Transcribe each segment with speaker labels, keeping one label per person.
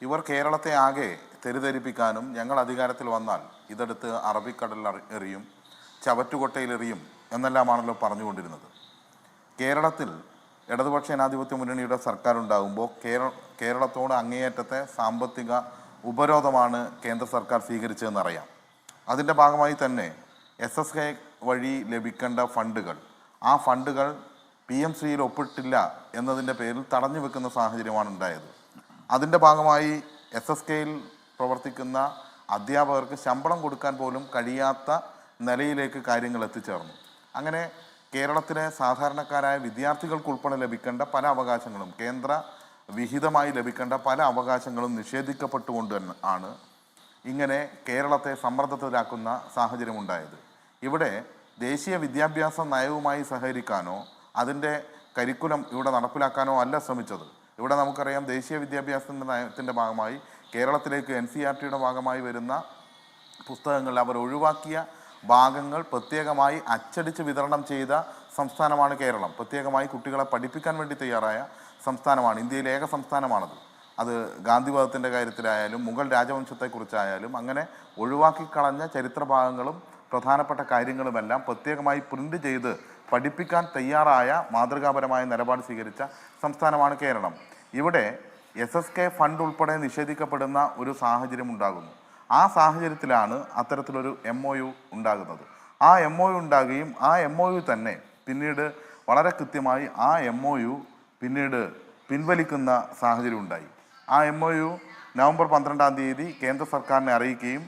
Speaker 1: ഇവർ കേരളത്തെ ആകെ തെരുധരിപ്പിക്കാനും ഞങ്ങൾ അധികാരത്തിൽ വന്നാൽ ഇതെടുത്ത് അറബിക്കടലിൽ എറിയും, ചവറ്റുകൊട്ടയിൽ എറിയും എന്നെല്ലാമാണല്ലോ പറഞ്ഞുകൊണ്ടിരുന്നത്. കേരളത്തിൽ ഇടതുപക്ഷ ജനാധിപത്യ മുന്നണിയുടെ സർക്കാർ ഉണ്ടാകുമ്പോൾ കേരളത്തോട് അങ്ങേയറ്റത്തെ സാമ്പത്തിക ഉപരോധമാണ് കേന്ദ്ര സർക്കാർ സ്വീകരിച്ചതെന്നറിയാം. അതിൻ്റെ ഭാഗമായി തന്നെ SSK വഴി ലഭിക്കേണ്ട ഫണ്ടുകൾ, ആ ഫണ്ടുകൾ PMCയിൽ ഒപ്പിട്ടില്ല എന്നതിൻ്റെ പേരിൽ തടഞ്ഞു വെക്കുന്ന സാഹചര്യമാണ് ഉണ്ടായത്. അതിൻ്റെ ഭാഗമായി SSKയിൽ പ്രവർത്തിക്കുന്ന അധ്യാപകർക്ക് ശമ്പളം കൊടുക്കാൻ പോലും കഴിയാത്ത നിലയിലേക്ക് കാര്യങ്ങൾ എത്തിച്ചേർന്നു. അങ്ങനെ കേരളത്തിലെ സാധാരണക്കാരായ വിദ്യാർത്ഥികൾക്കുൾപ്പെടെ ലഭിക്കേണ്ട പല അവകാശങ്ങളും, കേന്ദ്ര വിഹിതമായി ലഭിക്കേണ്ട പല അവകാശങ്ങളും നിഷേധിക്കപ്പെട്ടുകൊണ്ട് ആണ് ഇങ്ങനെ കേരളത്തെ സമ്മർദ്ദത്തിലാക്കുന്ന സാഹചര്യമുണ്ടായത്. ഇവിടെ ദേശീയ വിദ്യാഭ്യാസ നയവുമായി സഹകരിക്കാനോ അതിൻ്റെ കരിക്കുലം ഇവിടെ നടപ്പിലാക്കാനോ അല്ല ശ്രമിച്ചത്. ഇവിടെ നമുക്കറിയാം, ദേശീയ വിദ്യാഭ്യാസത്തിൻ്റെ നയത്തിൻ്റെ ഭാഗമായി കേരളത്തിലേക്ക് NCERTയുടെ ഭാഗമായി വരുന്ന പുസ്തകങ്ങൾ അവർ ഒഴിവാക്കിയ ഭാഗങ്ങൾ പ്രത്യേകമായി അച്ചടിച്ച് വിതരണം ചെയ്ത സംസ്ഥാനമാണ് കേരളം. പ്രത്യേകമായി കുട്ടികളെ പഠിപ്പിക്കാൻ വേണ്ടി തയ്യാറായ സംസ്ഥാനമാണ്. ഇന്ത്യയിലെ ഏക സംസ്ഥാനമാണത്. അത് ഗാന്ധിവാദത്തിൻ്റെ കാര്യത്തിലായാലും മുഗൾ രാജവംശത്തെക്കുറിച്ചായാലും അങ്ങനെ ഒഴിവാക്കിക്കളഞ്ഞ ചരിത്ര ഭാഗങ്ങളും പ്രധാനപ്പെട്ട കാര്യങ്ങളുമെല്ലാം പ്രത്യേകമായി പ്രിൻ്റ് ചെയ്ത് പഠിപ്പിക്കാൻ തയ്യാറായ മാതൃകാപരമായ നിലപാട് സ്വീകരിച്ച സംസ്ഥാനമാണ് കേരളം. ഇവിടെ SSK ഫണ്ട് ഉൾപ്പെടെ നിഷേധിക്കപ്പെടുന്ന ഒരു സാഹചര്യം ഉണ്ടാകുന്നു. ആ സാഹചര്യത്തിലാണ് അത്തരത്തിലൊരു MOU ഉണ്ടാകുന്നത്. ആ MOU ഉണ്ടാകുകയും ആ MOU തന്നെ പിന്നീട് വളരെ കൃത്യമായി ആ MOU പിന്നീട് പിൻവലിക്കുന്ന സാഹചര്യം ഉണ്ടായി. ആ MOU നവംബർ 12-ാം തീയതി കേന്ദ്ര സർക്കാരിനെ അറിയിക്കുകയും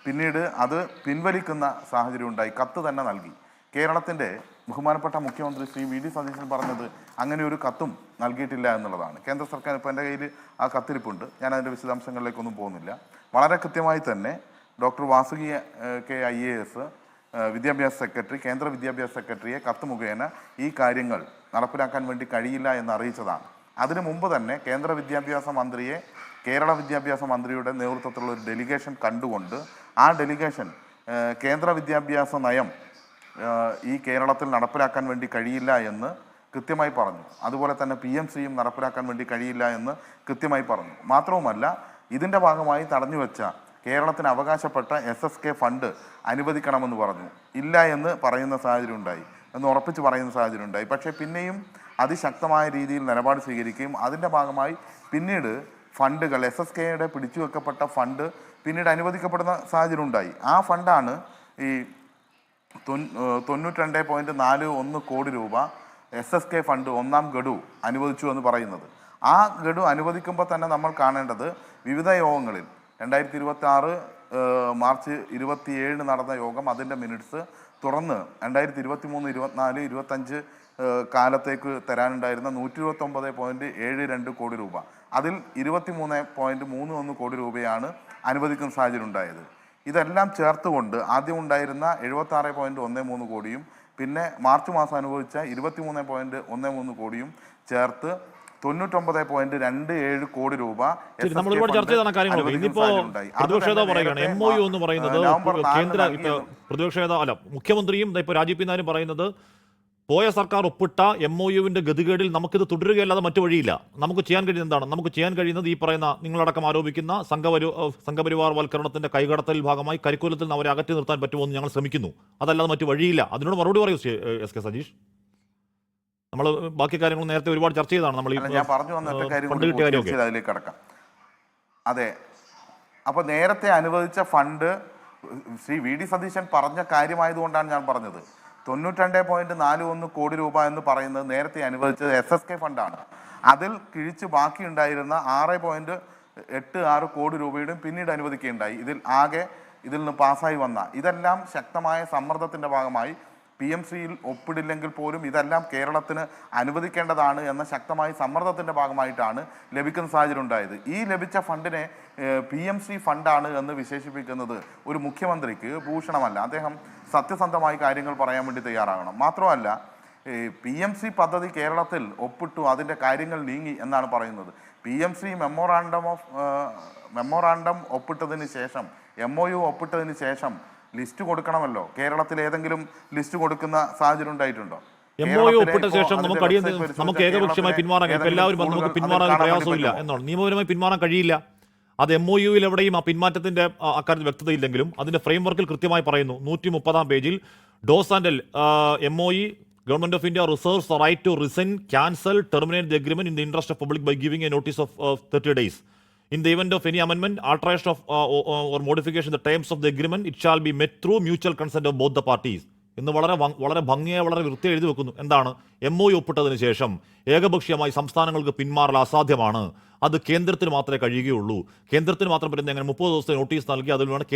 Speaker 1: പിന്നീട് അത് പിൻവലിക്കുന്ന സാഹചര്യം ഉണ്ടായി. കത്ത് തന്നെ നൽകി. കേരളത്തിൻ്റെ ബഹുമാനപ്പെട്ട മുഖ്യമന്ത്രി ശ്രീ VD സതീശൻ പറഞ്ഞത് അങ്ങനെ ഒരു കത്തും നൽകിയിട്ടില്ല എന്നുള്ളതാണ്. കേന്ദ്ര സർക്കാർ ഇപ്പോൾ എൻ്റെ കയ്യിൽ ആ കത്തിരിപ്പുണ്ട്, ഞാൻ അതിൻ്റെ വിശദാംശങ്ങളിലേക്കൊന്നും പോകുന്നില്ല. വളരെ കൃത്യമായി തന്നെ ഡോക്ടർ വാസുകി K IAS വിദ്യാഭ്യാസ സെക്രട്ടറി, കേന്ദ്ര വിദ്യാഭ്യാസ സെക്രട്ടറിയെ കത്ത് മുഖേന ഈ കാര്യങ്ങൾ നടപ്പിലാക്കാൻ വേണ്ടി കഴിയില്ല എന്ന് അറിയിച്ചതാണ്. അതിനു മുമ്പ് തന്നെ കേന്ദ്ര വിദ്യാഭ്യാസ മന്ത്രിയെ കേരള വിദ്യാഭ്യാസ മന്ത്രിയുടെ നേതൃത്വത്തിലുള്ള ഒരു ഡെലിഗേഷൻ കണ്ടുകൊണ്ട് ആ ഡെലിഗേഷൻ കേന്ദ്ര വിദ്യാഭ്യാസ നയം ഈ കേരളത്തിൽ നടപ്പിലാക്കാൻ വേണ്ടി കഴിയില്ല എന്ന് കൃത്യമായി പറഞ്ഞു. അതുപോലെ തന്നെ PMCയും നടപ്പിലാക്കാൻ വേണ്ടി കഴിയില്ല എന്ന് കൃത്യമായി പറഞ്ഞു. മാത്രവുമല്ല, ഇതിൻ്റെ ഭാഗമായി തടഞ്ഞുവെച്ച കേരളത്തിന് അവകാശപ്പെട്ട SSK ഫണ്ട് അനുവദിക്കണമെന്ന് പറഞ്ഞു. ഇല്ല എന്ന് പറയുന്ന സാഹചര്യം ഉണ്ടായി, എന്ന് ഉറപ്പിച്ച് പറയുന്ന സാഹചര്യം ഉണ്ടായി. പക്ഷേ പിന്നെയും അതിശക്തമായ രീതിയിൽ നിലപാട് സ്വീകരിക്കുകയും അതിൻ്റെ ഭാഗമായി പിന്നീട് ഫണ്ടുകൾ SSKയുടെ പിടിച്ചു വെക്കപ്പെട്ട ഫണ്ട് പിന്നീട് അനുവദിക്കപ്പെടുന്ന സാഹചര്യം ഉണ്ടായി. ആ ഫണ്ടാണ് ഈ 92.41 കോടി രൂപ SSK ഫണ്ട് ഒന്നാം ഗഡു അനുവദിച്ചു എന്ന് പറയുന്നത്. ആ ഗഡു അനുവദിക്കുമ്പോൾ തന്നെ നമ്മൾ കാണേണ്ടത് വിവിധ യോഗങ്ങളിൽ 2026 മാർച്ച് 27 നടന്ന യോഗം, അതിൻ്റെ മിനിറ്റ്സ് തുറന്ന് 2023, 24, 25 കാലത്തേക്ക് തരാനുണ്ടായിരുന്ന 129.72 കോടി രൂപ, അതിൽ 23.31 കോടി രൂപയാണ് അനുവദിക്കുന്ന സാഹചര്യം ഉണ്ടായത്. ഇതെല്ലാം ചേർത്തുകൊണ്ട് ആദ്യം ഉണ്ടായിരുന്ന 76.13 കോടിയും പിന്നെ മാർച്ച് മാസം അനുവദിച്ച 23.13 കോടിയും ചേർത്ത് 99.27 കോടി രൂപ.
Speaker 2: നമ്മൾ ഒരുപാട് ചർച്ച ചെയ്ത കാര്യങ്ങളൊക്കെ ഇന്നിപ്പോ പ്രതിപക്ഷ നേതാവ് പറയുകയാണ് MOU എന്ന് പറയുന്നത് കേന്ദ്ര പ്രതിപക്ഷ നേതാവ് അല്ല മുഖ്യമന്ത്രിയും ഇപ്പോൾ രാജീവ് പിന്നാരും പറയുന്നത് പോയ സർക്കാർ ഒപ്പിട്ട MOUവിൻ്റെ ഗതികേടിൽ നമുക്കിത് തുടരുകയല്ലാതെ മറ്റു വഴിയില്ല. നമുക്ക് ചെയ്യാൻ കഴിയുന്നത് എന്താണ്? നമുക്ക് ചെയ്യാൻ കഴിയുന്നത് ഈ പറയുന്ന നിങ്ങളടക്കം ആരോപിക്കുന്ന സംഘപരിവാർ വൽക്കരണത്തിൻ്റെ കൈകടത്തൽ ഭാഗമായി കരിക്കുലത്തിൽ നിന്ന് അവരെ അകറ്റി നിർത്താൻ പറ്റുമോ എന്ന് ഞങ്ങൾ ശ്രമിക്കുന്നു, അതല്ലാതെ മറ്റു വഴിയില്ല. അതിനോട് മറുപടി പറയൂ SK സജീഷ്. നമ്മൾ ബാക്കി കാര്യങ്ങൾ നേരത്തെ ഒരുപാട് ചർച്ച ചെയ്തതാണ്. നമ്മൾ
Speaker 1: ഞാൻ പറഞ്ഞു വന്നിട്ട് അതിലേക്ക് കടക്കാം. അതെ, അപ്പോൾ നേരത്തെ അനുവദിച്ച ഫണ്ട് ശ്രീ VD സതീശൻ പറഞ്ഞ കാര്യമായതുകൊണ്ടാണ് ഞാൻ പറഞ്ഞത്. 92.41 കോടി രൂപ എന്ന് പറയുന്നത് നേരത്തെ അനുവദിച്ചത് SSK ഫണ്ടാണ്. അതിൽ കിഴിച്ച് ബാക്കിയുണ്ടായിരുന്ന 6.86 കോടി രൂപയുടെയും പിന്നീട് അനുവദിക്കുകയുണ്ടായി. ഇതിൽ നിന്ന് പാസ്സായി വന്ന ഇതെല്ലാം ശക്തമായ സമ്മർദ്ദത്തിൻ്റെ ഭാഗമായി PMCയിൽ ഒപ്പിടില്ലെങ്കിൽ പോലും ഇതെല്ലാം കേരളത്തിന് അനുവദിക്കേണ്ടതാണ് എന്ന ശക്തമായ സമ്മർദ്ദത്തിൻ്റെ ഭാഗമായിട്ടാണ് ലഭിക്കുന്ന സാഹചര്യം ഉണ്ടായത്. ഈ ലഭിച്ച ഫണ്ടിനെ PMC ഫണ്ടാണ് എന്ന് വിശേഷിപ്പിക്കുന്നത് ഒരു മുഖ്യമന്ത്രിക്ക് ഭൂഷണമല്ല. അദ്ദേഹം സത്യസന്ധമായി കാര്യങ്ങൾ പറയാൻ വേണ്ടി തയ്യാറാകണം. മാത്രമല്ല, PMC പദ്ധതി കേരളത്തിൽ ഒപ്പിട്ടു, അതിൻ്റെ കാര്യങ്ങൾ നീങ്ങി എന്നാണ് പറയുന്നത്. PMC മെമ്മോറാണ്ടം ഒപ്പിട്ടതിന് ശേഷം, MOU ഒപ്പിട്ടതിന് ശേഷം ലിസ്റ്റ് കൊടുക്കണമല്ലോ. കേരളത്തിൽ ഏതെങ്കിലും ലിസ്റ്റ് കൊടുക്കുന്ന സാഹചര്യം ഉണ്ടായിട്ടുണ്ടോ?
Speaker 2: MOU ഒപ്പിട്ട ശേഷം നമുക്ക് ഏകപക്ഷീയമായി പിന്മാറാൻ എല്ലാവരും നമുക്ക് പിന്മാറാൻ പ്രയാസമില്ല എന്നാണ്. നിയമപരമായി പിന്മാറാൻ കഴിയില്ല. അത് MOU-ൽ എവിടെയും ആ പിന്മാറ്റത്തിന്റെ അക്കാര്യത്തിൽ വ്യക്തതയില്ലെങ്കിലും അതിന്റെ ഫ്രെയിംവർക്കിൽ കൃത്യമായി പറയുന്നു. 130-ാം പേജിൽ dose and MOE Government of India reserves the right to rescind, cancel, terminate the agreement in the interest of public by giving a notice of 30 days. In the event of any amendment, alteration of or modification of the terms of the agreement, it shall be met through mutual consent of both the parties. എന്ന് വളരെ ഭംഗിയായി വളരെ വൃത്തി എഴുതി വെക്കുന്നു. എന്താണ്? MOU ഒപ്പിട്ടതിന് ശേഷം ഏകപക്ഷീയമായി സംസ്ഥാനങ്ങൾക്ക് പിന്മാറൽ അസാധ്യമാണ്. അത് കേന്ദ്രത്തിന് മാത്രമേ കഴിയുകയുള്ളൂ. കേന്ദ്രത്തിന് മാത്രം പറ്റുന്ന എങ്ങനെ 30 ദിവസത്തെ നോട്ടീസ് നൽകി അതിൽ വേണം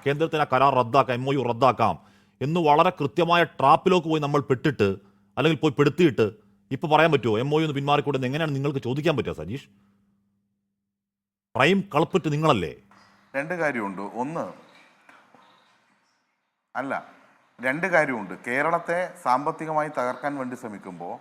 Speaker 2: കേന്ദ്രത്തിന് ആ കരാർ റദ്ദാക്കാം, MOU റദ്ദാക്കാം എന്ന് വളരെ കൃത്യമായ ട്രാപ്പിലേക്ക് പോയി നമ്മൾ പെട്ടിട്ട് അല്ലെങ്കിൽ പോയി പെടുത്തിയിട്ട് ഇപ്പോൾ പറയാൻ പറ്റുമോ MOU ഒന്ന് പിന്മാറിക്കൂടെ? എങ്ങനെയാണ് നിങ്ങൾക്ക് ചോദിക്കാൻ പറ്റുക സജീഷ്? പ്രൈം കളപ്പിട്ട് നിങ്ങളല്ലേ?
Speaker 1: രണ്ട് കാര്യമുണ്ട്. രണ്ട് കാര്യമുണ്ട്. കേരളത്തെ സാമ്പത്തികമായി തകർക്കാൻ വേണ്ടി ശ്രമിക്കുമ്പോൾ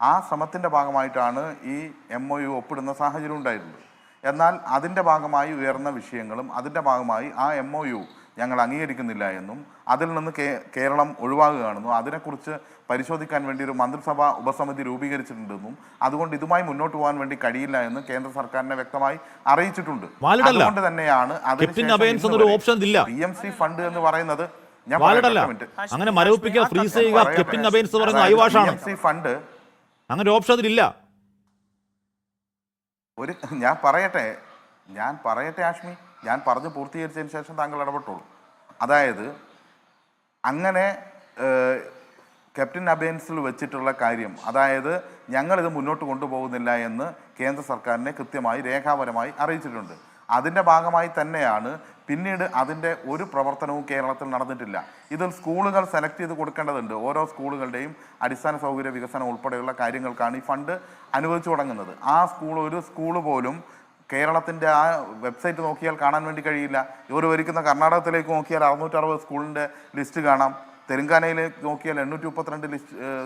Speaker 1: ആ ശ്രമത്തിൻ്റെ ഭാഗമായിട്ടാണ് ഈ MOU ഒപ്പിടുന്ന സാഹചര്യം ഉണ്ടായിട്ടുള്ളത്. എന്നാൽ അതിൻ്റെ ഭാഗമായി ഉയർന്ന വിഷയങ്ങളും അതിൻ്റെ ഭാഗമായി ആ MOU ഞങ്ങൾ അംഗീകരിക്കുന്നില്ല എന്നും അതിൽ നിന്ന് കേരളം ഒഴിവാകുകയാണെന്നും അതിനെക്കുറിച്ച് പരിശോധിക്കാൻ വേണ്ടി ഒരു മന്ത്രിസഭാ ഉപസമിതി രൂപീകരിച്ചിട്ടുണ്ടെന്നും അതുകൊണ്ട് ഇതുമായി മുന്നോട്ട് പോകാൻ വേണ്ടി കഴിയില്ല എന്ന് കേന്ദ്ര സർക്കാരിനെ വ്യക്തമായി അറിയിച്ചിട്ടുണ്ട്. അതുകൊണ്ട് തന്നെയാണ് PMC ഫണ്ട് എന്ന് പറയുന്നത്
Speaker 2: അങ്ങനെ മരവിപ്പിക്കുക, ഫ്രീസ് ചെയ്യുക, കെപ്റ്റിൻ അബയൻസ് പറയുന്ന അയവാഷാണ്.
Speaker 1: ഫണ്ട്
Speaker 2: അങ്ങനെ ഒരു ഓപ്ഷൻ അതിലില്ല.
Speaker 1: ഞാൻ പറയട്ടെ ആഷ്മി, ഞാൻ പറഞ്ഞു പൂർത്തീകരിച്ചതിന് ശേഷം താങ്കൾ ഇടപെട്ടോളൂ. അതായത് അങ്ങനെ ക്യാപ്റ്റൻ അബയൻസിൽ വെച്ചിട്ടുള്ള കാര്യം, അതായത് ഞങ്ങളിത് മുന്നോട്ട് കൊണ്ടുപോകുന്നില്ല എന്ന് കേന്ദ്ര സർക്കാരിനെ കൃത്യമായി രേഖാപരമായി അറിയിച്ചിട്ടുണ്ട്. അതിൻ്റെ ഭാഗമായി തന്നെയാണ് പിന്നീട് അതിൻ്റെ ഒരു പ്രവർത്തനവും കേരളത്തിൽ നടന്നിട്ടില്ല. ഇതിൽ സ്കൂളുകൾ സെലക്ട് ചെയ്ത് കൊടുക്കേണ്ടതുണ്ട്. ഓരോ സ്കൂളുകളുടെയും അടിസ്ഥാന സൗകര്യ വികസനം ഉൾപ്പെടെയുള്ള കാര്യങ്ങൾക്കാണ് ഈ ഫണ്ട് അനുവദിച്ചു തുടങ്ങുന്നത്. ആ ഒരു സ്കൂള് പോലും കേരളത്തിൻ്റെ ആ വെബ്സൈറ്റ് നോക്കിയാൽ കാണാൻ വേണ്ടി കഴിയില്ല. ഇവർ ഭരിക്കുന്ന കർണാടകത്തിലേക്ക് നോക്കിയാൽ 660 സ്കൂളിൻ്റെ ലിസ്റ്റ് കാണാം. തെലങ്കാനയിലേക്ക് നോക്കിയാൽ 832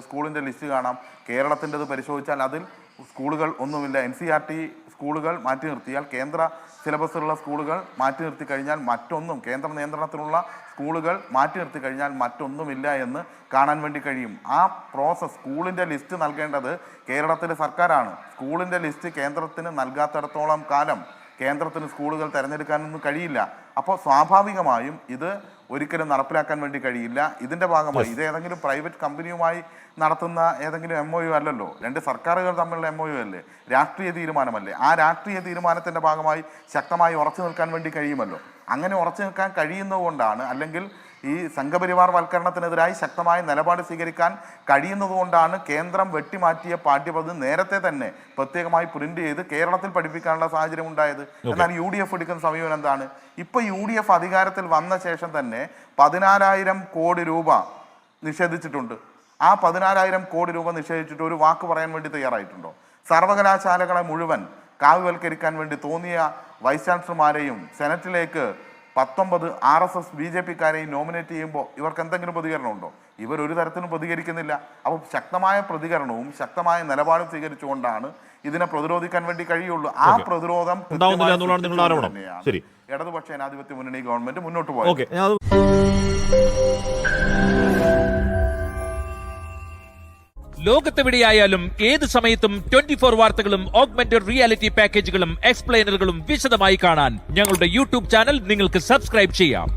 Speaker 1: സ്കൂളിൻ്റെ ലിസ്റ്റ് കാണാം. കേരളത്തിൻ്റെത് പരിശോധിച്ചാൽ അതിൽ സ്കൂളുകൾ ഒന്നുമില്ല. NCERT സ്കൂളുകൾ മാറ്റി നിർത്തിയാൽ, കേന്ദ്ര സിലബസിലുള്ള സ്കൂളുകൾ മാറ്റി നിർത്തി കഴിഞ്ഞാൽ മറ്റൊന്നും, കേന്ദ്ര നിയന്ത്രണത്തിലുള്ള സ്കൂളുകൾ മാറ്റി നിർത്തി കഴിഞ്ഞാൽ മറ്റൊന്നുമില്ല എന്ന് കാണാൻ വേണ്ടി കഴിയും. ആ പ്രോസസ്, സ്കൂളിൻ്റെ ലിസ്റ്റ് നൽകേണ്ടത് കേരളത്തിലെ സർക്കാരാണ്. സ്കൂളിൻ്റെ ലിസ്റ്റ് കേന്ദ്രത്തിന് നൽകാത്തിടത്തോളം കാലം കേന്ദ്രത്തിന് സ്കൂളുകൾ തിരഞ്ഞെടുക്കാനൊന്നും കഴിയില്ല. അപ്പോൾ സ്വാഭാവികമായും ഇത് ഒരിക്കലും നടപ്പിലാക്കാൻ വേണ്ടി കഴിയില്ല. ഇതിൻ്റെ ഭാഗമായി ഇത് ഏതെങ്കിലും പ്രൈവറ്റ് കമ്പനിയുമായി നടത്തുന്ന ഏതെങ്കിലും MOU അല്ലല്ലോ, രണ്ട് സർക്കാരുകൾ തമ്മിലുള്ള MOU അല്ലേ, രാഷ്ട്രീയ തീരുമാനമല്ലേ. ആ രാഷ്ട്രീയ തീരുമാനത്തിൻ്റെ ഭാഗമായി ശക്തമായി ഉറച്ചു നിൽക്കാൻ വേണ്ടി കഴിയുമല്ലോ. അങ്ങനെ ഉറച്ചു നിൽക്കാൻ കഴിയുന്നതുകൊണ്ടാണ്, അല്ലെങ്കിൽ ഈ സംഘപരിവാർ വൽക്കരണത്തിനെതിരായി ശക്തമായ നിലപാട് സ്വീകരിക്കാൻ കഴിയുന്നതുകൊണ്ടാണ് കേന്ദ്രം വെട്ടിമാറ്റിയ പാഠ്യപദ്ധതി നേരത്തെ തന്നെ പ്രത്യേകമായി പ്രിന്റ് ചെയ്ത് കേരളത്തിൽ പഠിപ്പിക്കാനുള്ള സാഹചര്യം ഉണ്ടായത്. എന്നാൽ UDF എടുക്കുന്ന സമീപനം എന്താണ്? ഇപ്പൊ UDF അധികാരത്തിൽ വന്ന ശേഷം തന്നെ 14,000 കോടി രൂപ നിഷേധിച്ചിട്ടുണ്ട്. ആ 14,000 കോടി രൂപ നിഷേധിച്ചിട്ട് ഒരു വാക്ക് പറയാൻ വേണ്ടി തയ്യാറായിട്ടുണ്ടോ? സർവകലാശാലകളെ മുഴുവൻ കാവ്യവൽക്കരിക്കാൻ വേണ്ടി തോന്നിയ വൈസ് ചാൻസലർമാരെയും സെനറ്റിലേക്ക് 19 RSS BJP-കാരെയും നോമിനേറ്റ് ചെയ്യുമ്പോൾ ഇവർക്ക് എന്തെങ്കിലും പ്രതികരണം ഉണ്ടോ? ഇവർ ഒരു തരത്തിലും പ്രതികരിക്കുന്നില്ല. അപ്പോൾ ശക്തമായ പ്രതികരണവും ശക്തമായ നിലപാടും സ്വീകരിച്ചുകൊണ്ടാണ് ഇതിനെ പ്രതിരോധിക്കാൻ വേണ്ടി കഴിയുള്ളൂ. ആ പ്രതിരോധം ഇടതുപക്ഷ ജനാധിപത്യ മുന്നണി ഗവൺമെന്റ് മുന്നോട്ട് പോയി.
Speaker 3: ലോകത്തെവിടെയായാലും ഏത് സമയത്തും 24 വാർത്തകളും ഓഗ്മെന്റഡ് റിയാലിറ്റി പാക്കേജുകളും എക്സ്പ്ലെയിനറുകളും വിശദമായി കാണാൻ ഞങ്ങളുടെ YouTube ചാനൽ നിങ്ങൾക്ക് സബ്സ്ക്രൈബ് ചെയ്യാം.